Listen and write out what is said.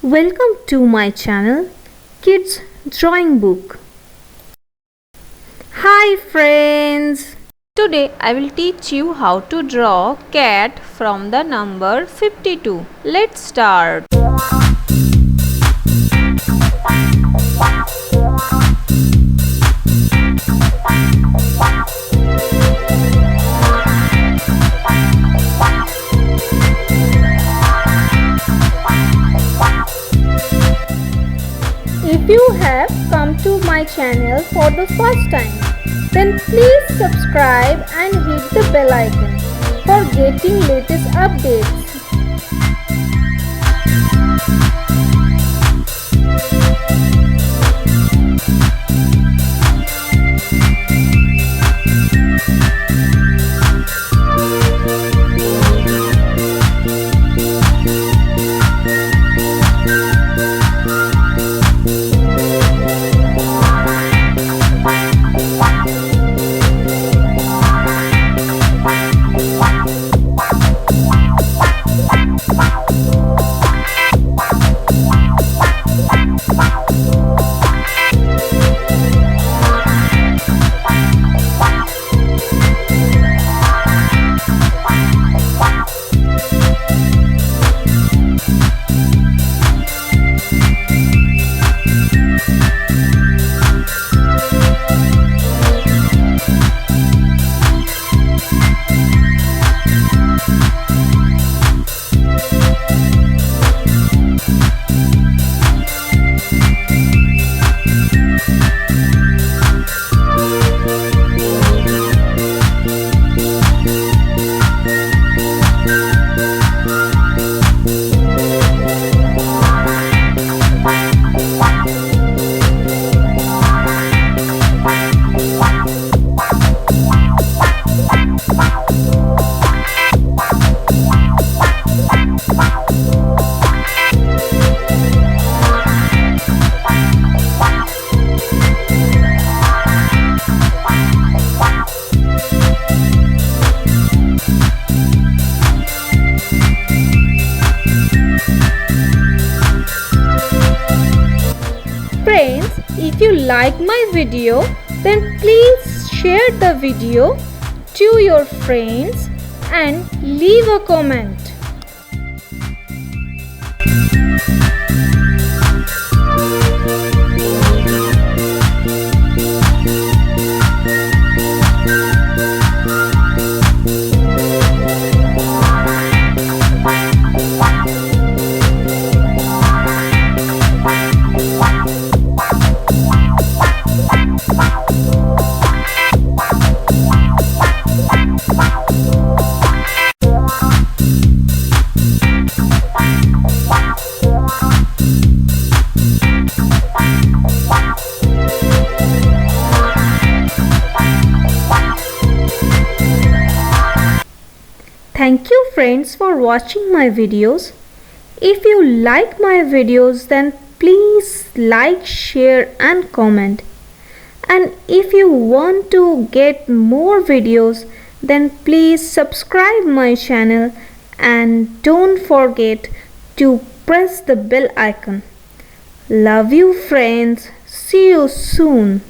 Welcome to my channel Kids Drawing Book. Hi friends! Today I will teach you how to draw cat from the number 52. Let's start. If you have come to my channel for the first time, then please subscribe and hit the bell icon for getting latest updates. Friends, if you like my video, then please share the video to your friends and leave a comment. Thank you friends for watching my videos. If you like my videos, then please like, share and comment. And if you want to get more videos, then please subscribe my channel and don't forget to press the bell icon. Love you friends. See you soon.